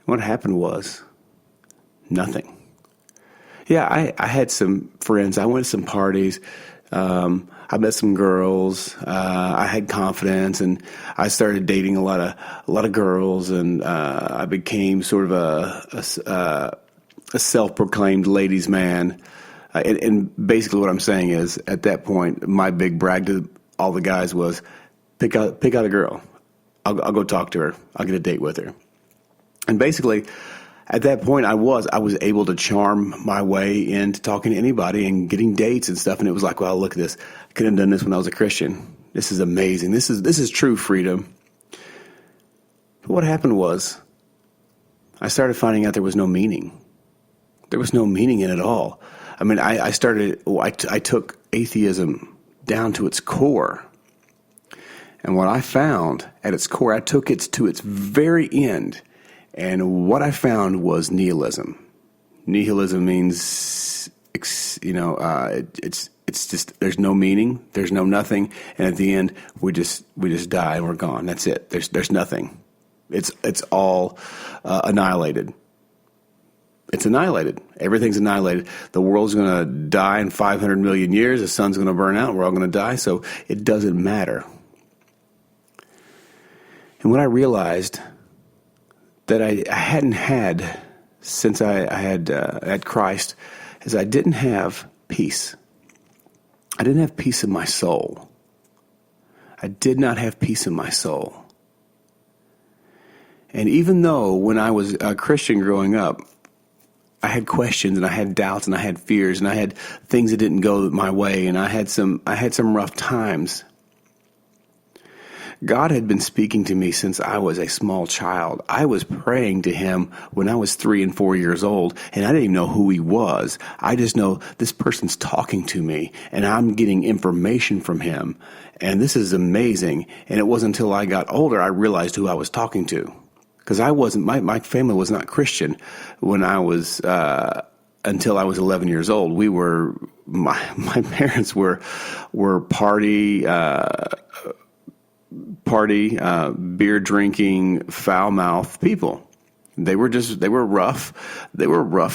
What happened was nothing. Yeah, I had some friends. I went to some parties. I met some girls. I had confidence, and I started dating a lot of girls, and I became sort of a self-proclaimed ladies' man. And basically, what I'm saying is, at that point, my big brag to all the guys was, pick out a girl. I'll go talk to her. I'll get a date with her. And basically, at that point, I was able to charm my way into talking to anybody and getting dates and stuff. And it was like, well, look at this. I couldn't have done this when I was a Christian. This is amazing. This is true freedom. But what happened was, I started finding out there was no meaning. There was no meaning in it all. I mean, I took atheism down to its core. And what I found at its core, I took it to its very end. And what I found was nihilism. Nihilism means, it's just, there's no meaning, there's no nothing, and at the end we just die and we're gone. That's it. There's nothing. It's all annihilated. It's annihilated. Everything's annihilated. The world's going to die in 500 million years. The sun's going to burn out. We're all going to die. So it doesn't matter. And what I realized that I hadn't had since I had Christ is I didn't have peace. I didn't have peace in my soul. I did not have peace in my soul. And even though when I was a Christian growing up, I had questions and I had doubts and I had fears and I had things that didn't go my way and I had some rough times. God had been speaking to me since I was a small child. I was praying to him when I was 3 and 4 years old, and I didn't even know who he was. I just know this person's talking to me, and I'm getting information from him, and this is amazing. And it wasn't until I got older I realized who I was talking to, because my family was not Christian when I was until I was 11 years old. My parents were party, beer drinking, foul mouthed people. They were rough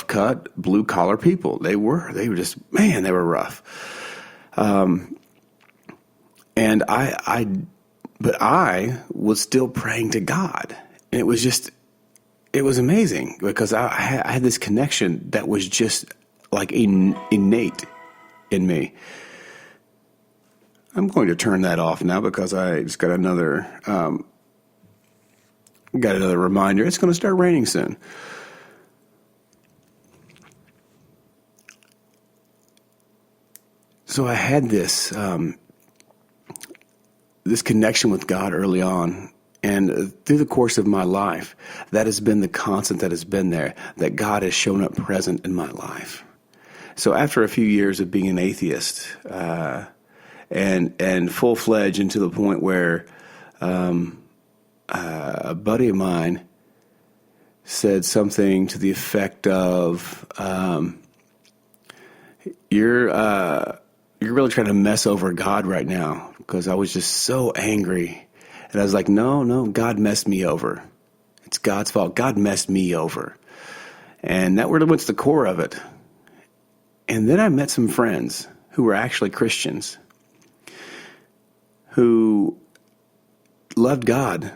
cut, blue collar people. They were rough. But I was still praying to God. And it was amazing because I had this connection that was just like innate in me. I'm going to turn that off now because I just got another reminder. It's going to start raining soon. So I had this connection with God early on, and through the course of my life, that has been the constant that has been there, that God has shown up present in my life. So after a few years of being an atheist, and full-fledged, and to the point where a buddy of mine said something to the effect of, "You're really trying to mess over God right now," because I was just so angry, and I was like, "No, God messed me over. It's God's fault. God messed me over," and that really went to the core of it. And then I met some friends who were actually Christians, who loved God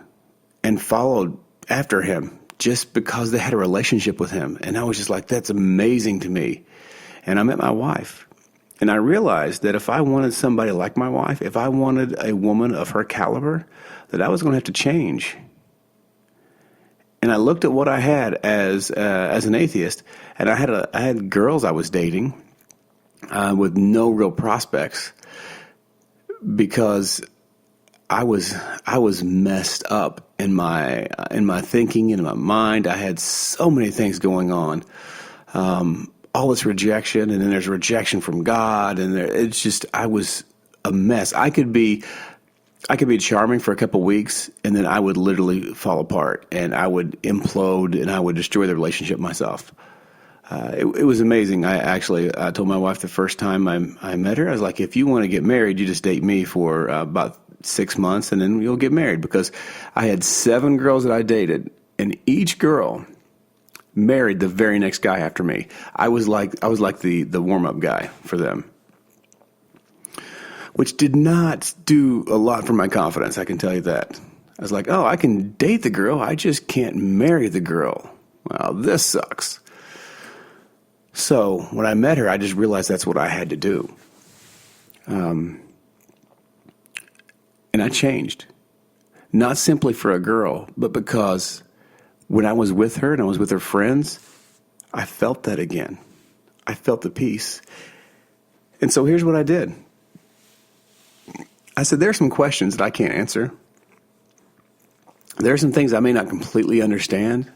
and followed after him just because they had a relationship with him. And I was just like, that's amazing to me. And I met my wife. And I realized that if I wanted somebody like my wife, if I wanted a woman of her caliber, that I was going to have to change. And I looked at what I had as an atheist, and I had girls I was dating with no real prospects, because I was messed up in my thinking and in my mind. I had so many things going on, all this rejection, and then there's rejection from God, and I was a mess. I could be charming for a couple of weeks, and then I would literally fall apart, and I would implode, and I would destroy the relationship myself. It was amazing. I told my wife the first time I met her, I was like, if you want to get married, you just date me for about 6 months, and then you'll get married. Because I had 7 girls that I dated, and each girl married the very next guy after me. I was like the warm-up guy for them, which did not do a lot for my confidence, I can tell you that. I was like, oh, I can date the girl, I just can't marry the girl. Well, this sucks. So when I met her, I just realized that's what I had to do. And I changed. Not simply for a girl, but because when I was with her and I was with her friends, I felt that again. I felt the peace. And so here's what I did. I said, there are some questions that I can't answer. There are some things I may not completely understand.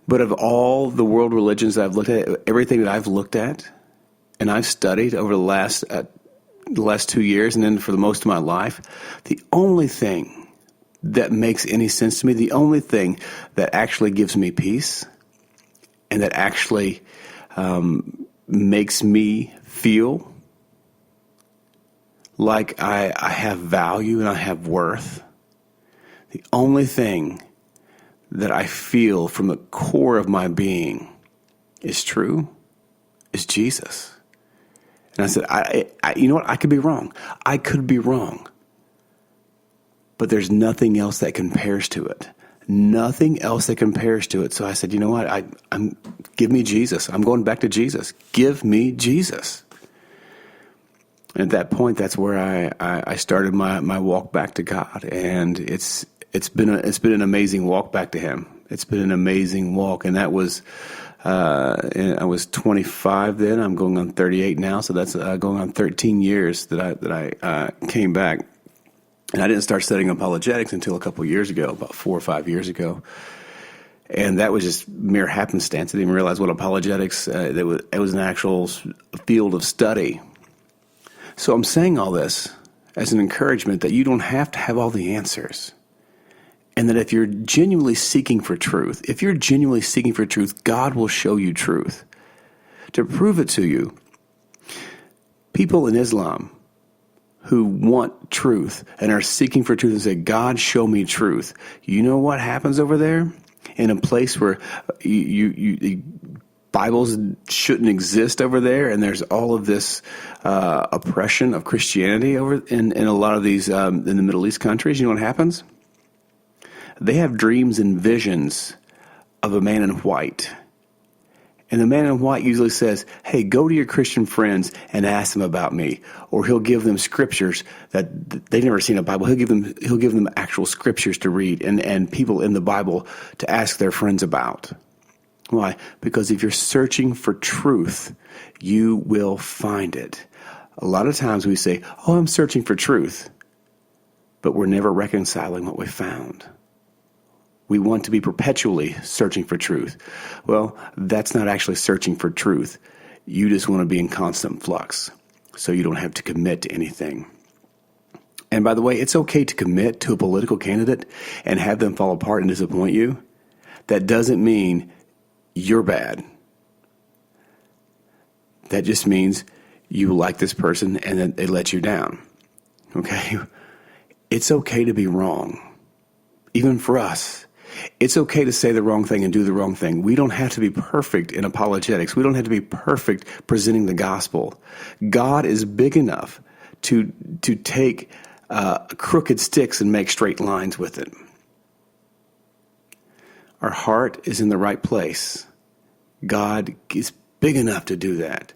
But of all the world religions that I've looked at, everything that I've looked at and I've studied over the last 2 years and then for the most of my life, the only thing that makes any sense to me, the only thing that actually gives me peace and that actually makes me feel like I have value and I have worth, the only thing that I feel from the core of my being is true, is Jesus. And I said, I you know what? I could be wrong. I could be wrong. But there's nothing else that compares to it. Nothing else that compares to it. So I said, you know what? Give me Jesus. I'm going back to Jesus. Give me Jesus. And at that point, that's where I started my walk back to God. And it's been an amazing walk back to Him. It's been an amazing walk. And that was, I was 25 then. I'm going on 38 now. So that's going on 13 years that I came back. And I didn't start studying apologetics until a couple of years ago, about 4 or 5 years ago. And that was just mere happenstance. I didn't even realize what apologetics, it was an actual field of study. So I'm saying all this as an encouragement that you don't have to have all the answers. And that if you're genuinely seeking for truth, God will show you truth. To prove it to you, people in Islam who want truth and are seeking for truth and say, God, show me truth. You know what happens over there? In a place where Bibles shouldn't exist over there, and there's all of this oppression of Christianity over in a lot of these in the Middle East countries. You know what happens? They have dreams and visions of a man in white. And the man in white usually says, hey, go to your Christian friends and ask them about me. Or he'll give them scriptures that they've never seen in the Bible. He'll give them actual scriptures to read and people in the Bible to ask their friends about. Why? Because if you're searching for truth, you will find it. A lot of times we say, oh, I'm searching for truth. But we're never reconciling what we found. We want to be perpetually searching for truth. Well, that's not actually searching for truth. You just want to be in constant flux, so you don't have to commit to anything. And by the way, it's okay to commit to a political candidate and have them fall apart and disappoint you. That doesn't mean you're bad. That just means you like this person and then they let you down. Okay? It's okay to be wrong, even for us. It's okay to say the wrong thing and do the wrong thing. We don't have to be perfect in apologetics. We don't have to be perfect presenting the gospel. God is big enough to take crooked sticks and make straight lines with it. Our heart is in the right place. God is big enough to do that.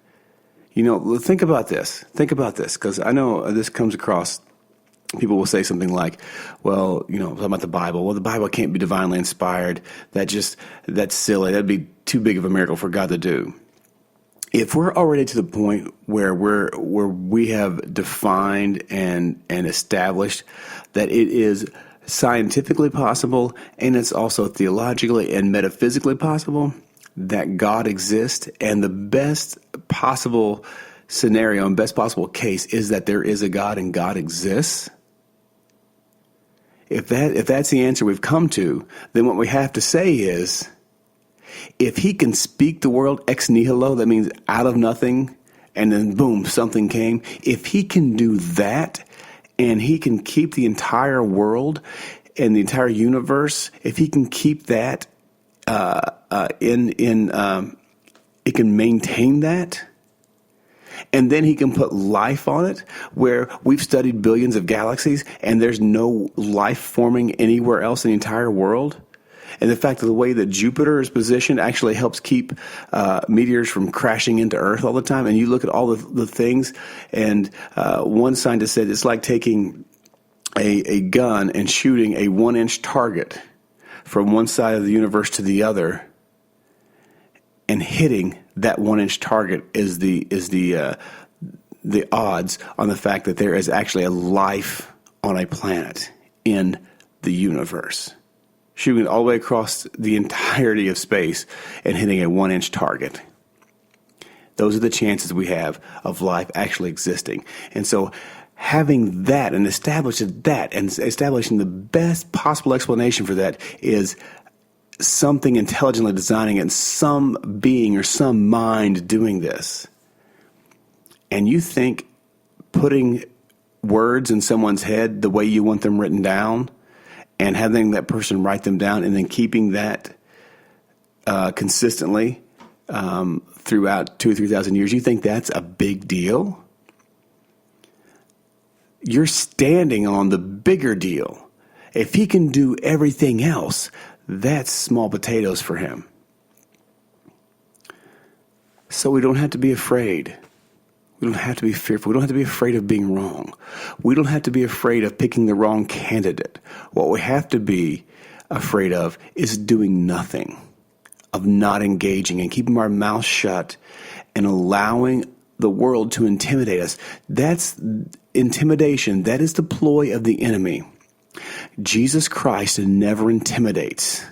You know, think about this. Because I know this comes across. People will say something like, well, you know, talking about the Bible. Well, the Bible can't be divinely inspired. That's silly. That'd be too big of a miracle for God to do. If we're already to the point where we have defined and established that it is scientifically possible and it's also theologically and metaphysically possible that God exists, and the best possible scenario and best possible case is that there is a God and God exists. If that's the answer we've come to, then what we have to say is, if He can speak the world ex nihilo, that means out of nothing, and then boom, something came. If He can do that, and He can keep the entire world and the entire universe, if He can keep that it can maintain that. And then he can put life on it, where we've studied billions of galaxies and there's no life forming anywhere else in the entire world. And the fact of the way that Jupiter is positioned actually helps keep meteors from crashing into Earth all the time. And you look at all the things, and one scientist said it's like taking a gun and shooting a 1-inch target from one side of the universe to the other, and hitting that 1-inch target is the odds on the fact that there is actually a life on a planet in the universe. Shooting all the way across the entirety of space and hitting a 1-inch target. Those are the chances we have of life actually existing. And so having that and establishing that and establishing the best possible explanation for that is something intelligently designing and some being or some mind doing this. And you think putting words in someone's head the way you want them written down and having that person write them down and then keeping that consistently throughout 2,000 or 3,000 years, you think that's a big deal? You're standing on the bigger deal. If he can do everything else, that's small potatoes for him. So we don't have to be afraid. We don't have to be fearful. We don't have to be afraid of being wrong. We don't have to be afraid of picking the wrong candidate. What we have to be afraid of is doing nothing, of not engaging and keeping our mouth shut and allowing the world to intimidate us. That's intimidation. That is the ploy of the enemy. Jesus Christ never intimidates.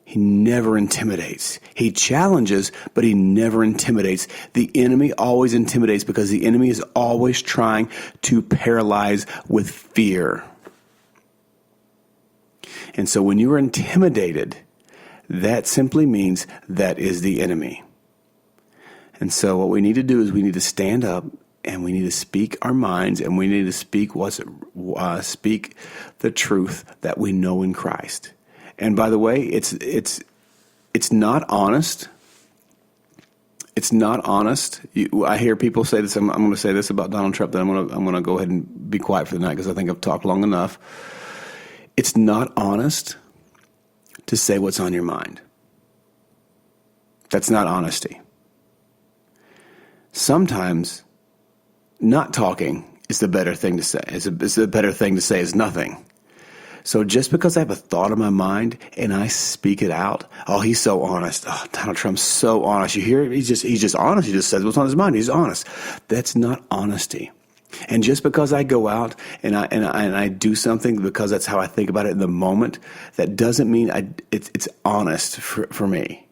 He never intimidates. He challenges, but he never intimidates. The enemy always intimidates because the enemy is always trying to paralyze with fear. And so when you are intimidated, that simply means that is the enemy. And so what we need to do is we need to stand up and we need to speak our minds, and we need to speak speak the truth that we know in Christ. And by the way, it's not honest. It's not honest. I hear people say this. I'm going to say this about Donald Trump. Then I'm going to go ahead and be quiet for the night because I think I've talked long enough. It's not honest to say what's on your mind. That's not honesty. Sometimes not talking is the better thing to say. It's the better thing to say is nothing. So just because I have a thought in my mind and I speak it out, oh, he's so honest. Oh, Donald Trump's so honest. You hear it? He's just honest. He just says what's on his mind. He's honest. That's not honesty. And just because I go out and I do something because that's how I think about it in the moment, that doesn't mean it's honest for me.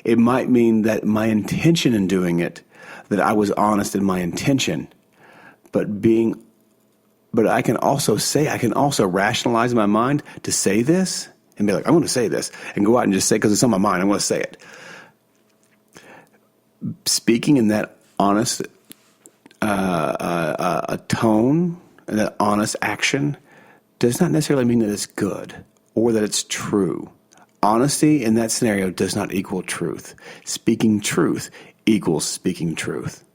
It might mean that my intention in doing it, that I was honest in my intention, but I can also rationalize my mind to say this and be like, I'm going to say this, and go out and just say, because it's on my mind, I'm going to say it. Speaking in that honest a tone and that honest action does not necessarily mean that it's good or that it's true. Honesty in that scenario does not equal truth. Speaking truth equals speaking truth,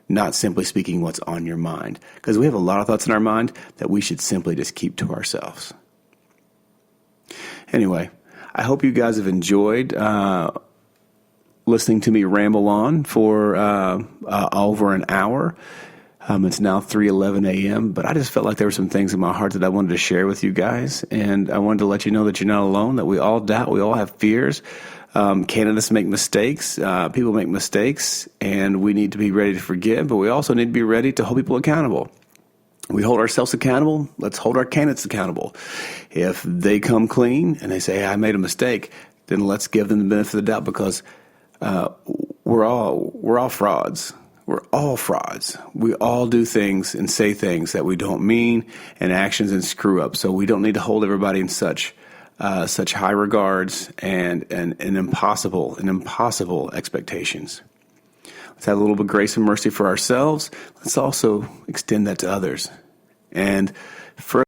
not simply speaking what's on your mind. Because we have a lot of thoughts in our mind that we should simply just keep to ourselves. Anyway, I hope you guys have enjoyed listening to me ramble on for over an hour. It's now 3:11 a.m., but I just felt like there were some things in my heart that I wanted to share with you guys, and I wanted to let you know that you're not alone, that we all doubt, we all have fears. Candidates make mistakes, people make mistakes, and we need to be ready to forgive, but we also need to be ready to hold people accountable. We hold ourselves accountable, let's hold our candidates accountable. If they come clean and they say, hey, I made a mistake, then let's give them the benefit of the doubt, because we're all frauds. We're all frauds. We all do things and say things that we don't mean, and actions and screw up. So we don't need to hold everybody in such high regards and impossible expectations. Let's have a little bit of grace and mercy for ourselves. Let's also extend that to others. And for